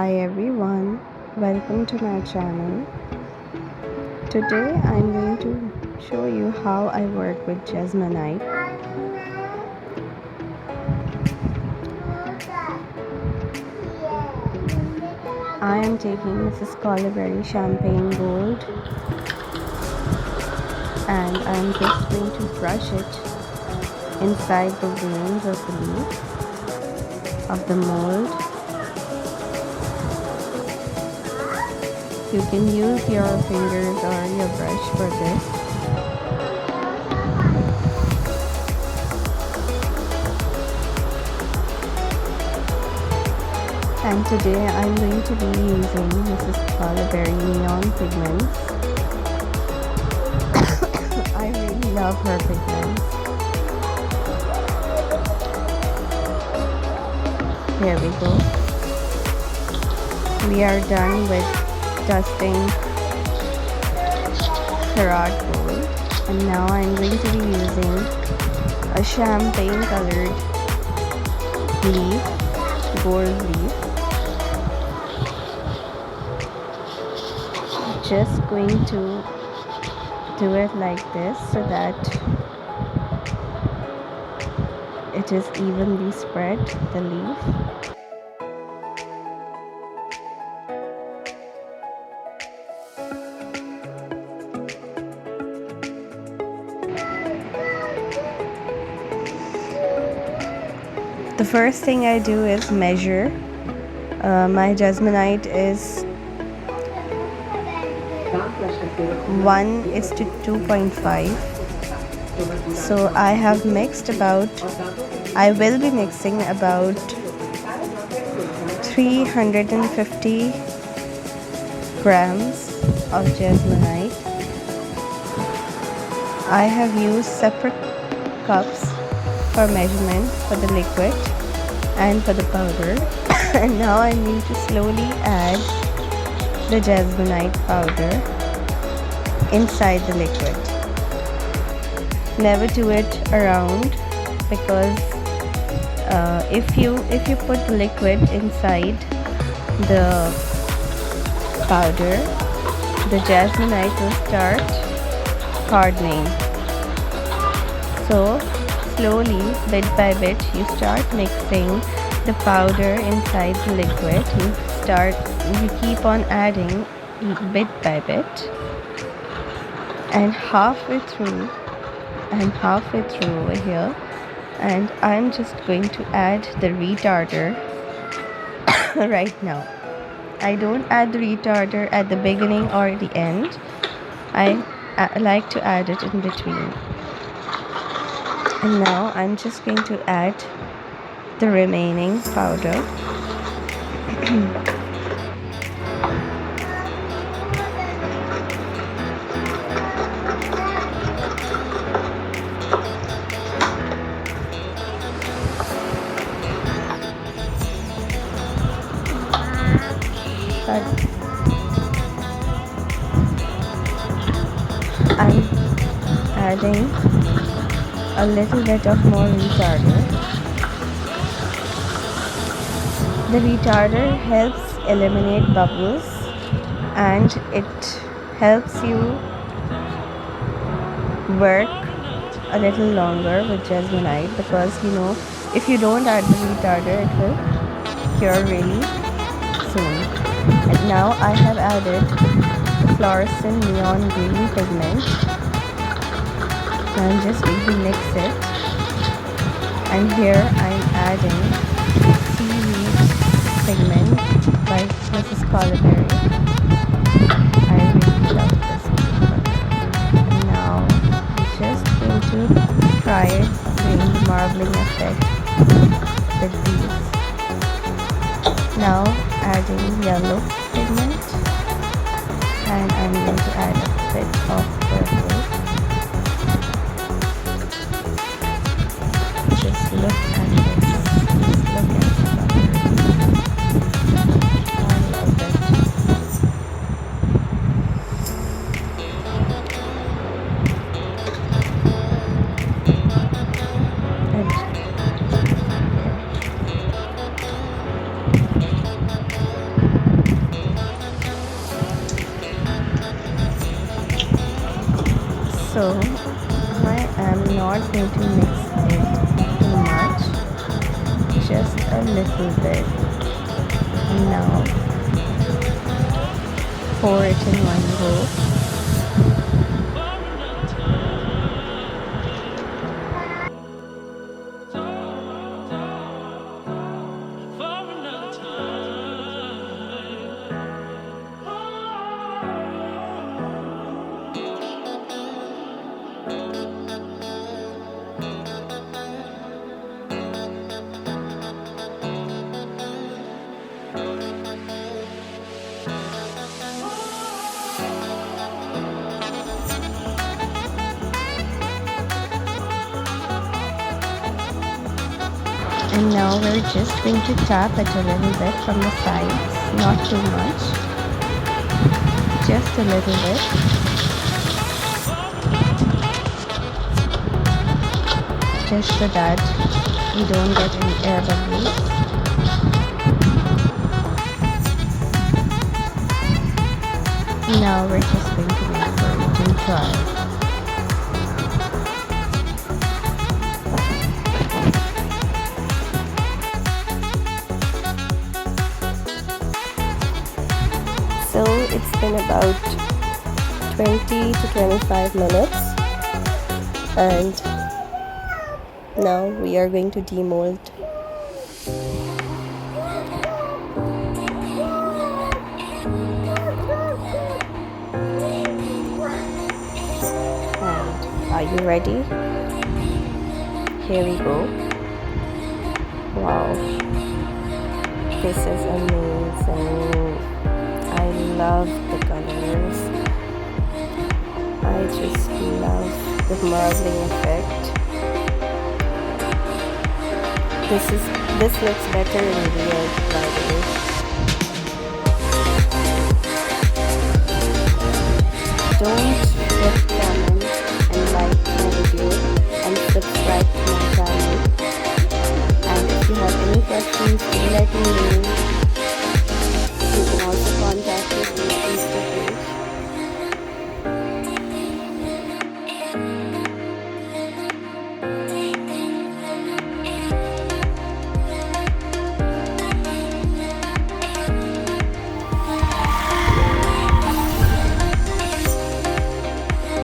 Hi everyone, welcome to my channel. Today I'm going to show you how I work with Jesmonite. I am taking Mrs. Collarberry Champagne Gold and I'm just going to brush it inside the veins of the leaf of the mold. You can use your fingers or your brush for this. And today I'm going to be using Mrs. Collarberry Neon pigments. I really love her pigments. Here we go. We are done with dusting Carrot Gold, and now I'm going to be using a champagne colored leaf, gold leaf. Just going to do it like this so that it is evenly spread, the leaf. The first thing I do is measure. My Jesmonite is 1:2.5. So I have mixed I will be mixing about 350 grams of Jesmonite. I have used separate cups for measurement for the liquid and for the powder. And now I need to slowly add the Jesmonite powder inside the liquid. Never do it around, because if you put the liquid inside the powder, the Jesmonite will start hardening. So slowly, bit by bit, you start mixing the powder inside the liquid. You keep on adding bit by bit, and halfway through over here, and I'm just going to add the retarder right now. I don't add the retarder at the beginning or the end. I like to add it in between. And now I'm just going to add the remaining powder. I'm adding a little bit of more retarder. The retarder helps eliminate bubbles, and it helps you work a little longer with Jesmonite, because if you don't add the retarder, it will cure really soon. And now I have added the fluorescent neon green pigment. I'm just going to mix it, and here I'm adding seaweed pigment by Mrs. Collarberry. I really love this pigment. And now I'm just going to try it, doing the marbling effect with these. Now adding yellow pigment, and I'm going to add a bit of purple. Just look at this. Just look at the color. I love it. not going to mix it too much, just a little bit. And now pour it in one go. And now we're just going to tap it a little bit from the sides, not too much, just a little bit. Just so that we don't get any air bubbles. Now we're just going to wait for it to dry. So it's been about 20 to 25 minutes, and now we are going to demold. And are you ready? Here we go. Wow, this is amazing. I love the colors. I just love the marbling effect. This looks better in real, by the way. Don't get